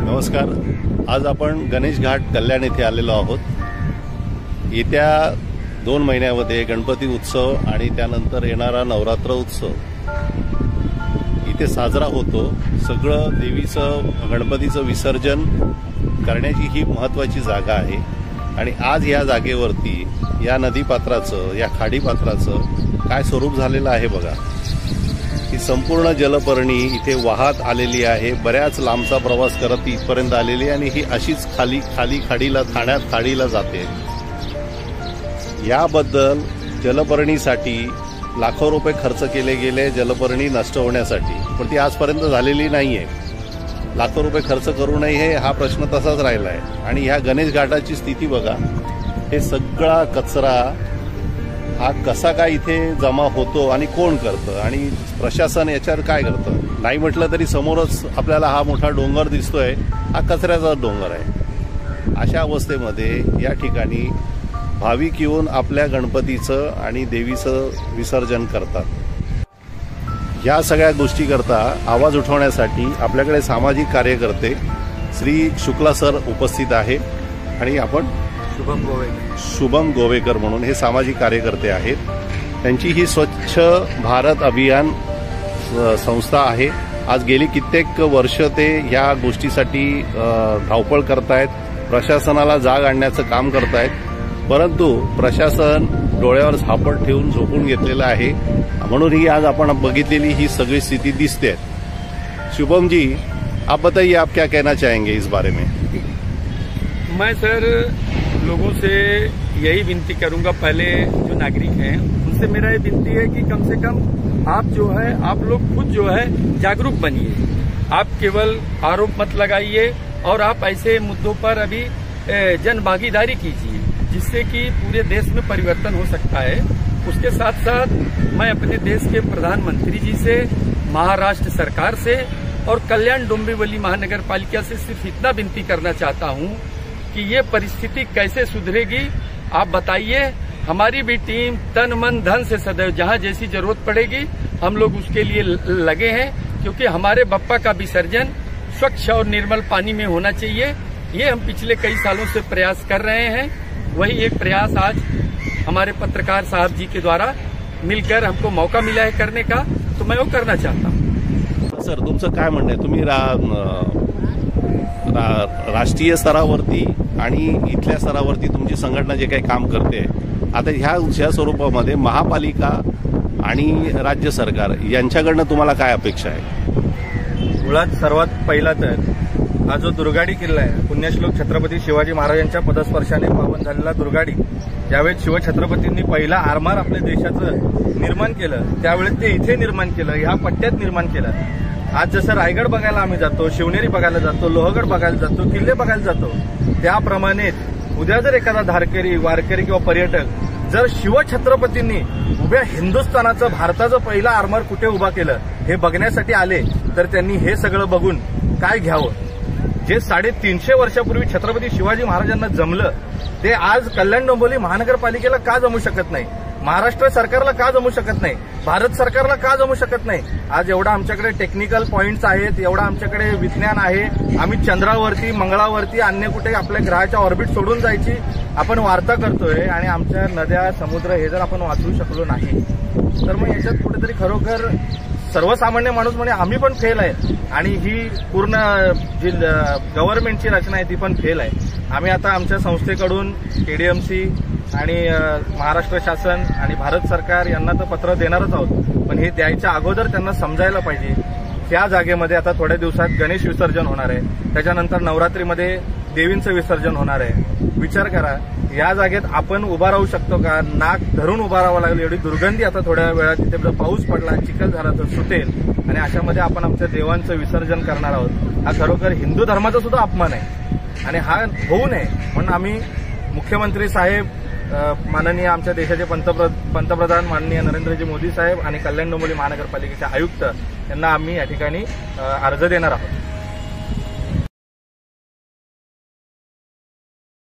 नमस्कार। आज आपण गणेश घाट कल्याण येथे आलेलो आहोत। येत्या 2 महिन्यामध्ये गणपती उत्सव आणि त्यानंतर येणारा नवरात्र उत्सव इथे साजरा होतो। सगळं देवीचं गणपतीचं विसर्जन करण्याची ही महत्त्वाची जागा आहे आणि आज या जागेवरती या नदीपात्राचं या खाडीपात्राचं काय स्वरूप झालेलं आहे बघा। ही संपूर्ण जलपर्णी इथे वाहत आलेली आहे। बऱ्याच लांबचा प्रवास करत इथपर्यंत आलेली आणि ही अशीच खाली खाडीला खाडीला जाते। याबद्दल जलपर्णीसाठी लाखो रुपये खर्च केले गेले जलपर्णी नष्ट होण्यासाठी, पण ती आजपर्यंत झालेली नाहीये। लाखो रुपये खर्च करू नये हा प्रश्न तसाच राहिला आहे। आणि ह्या गणेश घाटाची स्थिती बघा। हे सगळा कचरा हा कसा काय इथे जमा होतो आणि कोण करतं आणि प्रशासन याच्यावर काय करतं? नाही म्हटलं तरी समोरच आपल्याला हा मोठा डोंगर दिसतोय, हा कचऱ्याचा डोंगर आहे। अशा अवस्थेमध्ये या ठिकाणी भाविक येऊन आपल्या गणपतीचं आणि देवीचं विसर्जन करतात। या सगळ्या गोष्टी करता आवाज उठवण्यासाठी आपल्याकडे सामाजिक कार्यकर्ते श्री शुक्ला सर उपस्थित आहे आणि आपण शुभम गोवेकर म्हणून हे सामाजिक कार्यकर्ते आहेत। त्यांची ही स्वच्छ भारत अभियान संस्था आहे। आज गेली कित्येक वर्ष ते या गोष्टीसाठी धावपळ करतायत, प्रशासनाला जाग आणण्याचं काम करतायत, परंतु प्रशासन डोळ्यावर झापड ठेवून झोपून घेतलेलं आहे। म्हणून ही आज आपण बघितलेली ही सगळी स्थिती दिसते। शुभम जी, आप बताइए, आप क्या कहना चाहेंगे इस बारे में? मैं सर लोगों से यही विनती करूंगा, पहले जो नागरिक हैं उनसे मेरा ये विनती है कि कम से कम आप जो है आप लोग खुद जो है जागरूक बनिए। आप केवल आरोप मत लगाइए और आप ऐसे मुद्दों पर अभी जन भागीदारी कीजिए, जिससे कि पूरे देश में परिवर्तन हो सकता है। उसके साथ साथ मैं अपने देश के प्रधानमंत्री जी से, महाराष्ट्र सरकार से और कल्याण डोंबिवली महानगर पालिका से सिर्फ इतना विनती करना चाहता हूँ कि ये परिस्थिति कैसे सुधरेगी आप बताइए। हमारी भी टीम तन मन धन से सदैव जहां जैसी जरूरत पड़ेगी हम लोग उसके लिए लगे हैं, क्योंकि हमारे बप्पा का विसर्जन स्वच्छ और निर्मल पानी में होना चाहिए। ये हम पिछले कई सालों से प्रयास कर रहे हैं। वही एक प्रयास आज हमारे पत्रकार साहब जी के द्वारा मिलकर हमको मौका मिला है करने का, तो मैं वो करना चाहता हूँ। सर, तुमचं काय म्हणणं आहे? तुम्ही राष्ट्रीय स्तरावरती आणि इथल्या स्तरावरती तुमची संघटना जे काही काम करते, आता ह्या स्वरूपामध्ये महापालिका आणि राज्य सरकार यांच्याकडनं तुम्हाला काय अपेक्षा आहे? मुळात सर्वात पहिला तर हा जो दुर्गाडी किल्ला आहे, पुण्यश्लोक छत्रपती शिवाजी महाराजांच्या पदस्पर्शाने पावन झालेला दुर्गाडी, ज्यावेळेस शिवछत्रपतींनी पहिला आरमार आपल्या देशाचं निर्माण केलं त्यावेळेस ते इथे निर्माण केलं, ह्या पट्ट्यात निर्माण केलं। आज जसं रायगड बघायला आम्ही जातो, शिवनेरी बघायला जातो, लोहगड बघायला जातो, किल्ले बघायला जातो, त्याप्रमाणे उद्या जर एखादा धारकरी, वारकरी किंवा पर्यटक जर शिवछत्रपतींनी उभ्या हिंदुस्थानाचं, भारताचं पहिला आरमार कुठे उभा केलं हे बघण्यासाठी आले, तर त्यांनी हे सगळं बघून काय घ्यावं? जे 350 वर्षापूर्वी छत्रपती शिवाजी महाराजांना जमलं ते आज कल्याण डोंबिवली महानगरपालिकेला का जमू शकत नाही? महाराष्ट्र सरकारला का जमू शकत नाही? भारत सरकारला का जमू शकत नाही? आज एवढा आमच्याकडे टेक्निकल पॉइंट्स आहेत, एवढा आमच्याकडे विज्ञान आहे, आम्ही चंद्रावरती, मंगळावरती, अन्य कुठे आपल्या ग्रहाच्या ऑर्बिट सोडून जायची आपण वार्ता करतोय आणि आमच्या नद्या, समुद्र हे जर आपण वाचवू शकलो नाही तर मग याच्यात कुठेतरी खरोखर सर्वसामान्य माणूस म्हणजे आम्ही पण फेल आहे आणि ही पूर्ण जी गव्हर्नमेंटची रचना आहे ती पण फेल आहे। आम्ही आता आमच्या संस्थेकडून केडीएमसी आणि महाराष्ट्र शासन आणि भारत सरकार यांना तर पत्र देणारच आहोत, पण हे द्यायच्या अगोदर त्यांना समजायला पाहिजे। त्या जागेमध्ये आता थोड्या दिवसात गणेश विसर्जन होणार आहे, त्याच्यानंतर नवरात्रीमध्ये देवींचं विसर्जन होणार आहे। विचार करा, या जागेत आपण उभा राहू शकतो का? नाक धरून उभा राहावं लागेल एवढी दुर्गंधी आता थोड्या वेळात तिथे जर पाऊस पडला, चिखल झाला तर सुटेल आणि अशामध्ये आपण आमच्या देवांचं विसर्जन करणार आहोत। हा खरोखर हिंदू धर्माचा सुद्धा अपमान आहे आणि हा होऊ नये म्हणून आम्ही मुख्यमंत्री साहेब, माननीय आमच्या देशाचे पंतप्रधान माननीय नरेंद्रजी मोदी साहेब आणि कल्याण डोंबिवली महानगरपालिकेचे आयुक्त यांना आम्ही या ठिकाणी अर्ज देणार आहोत।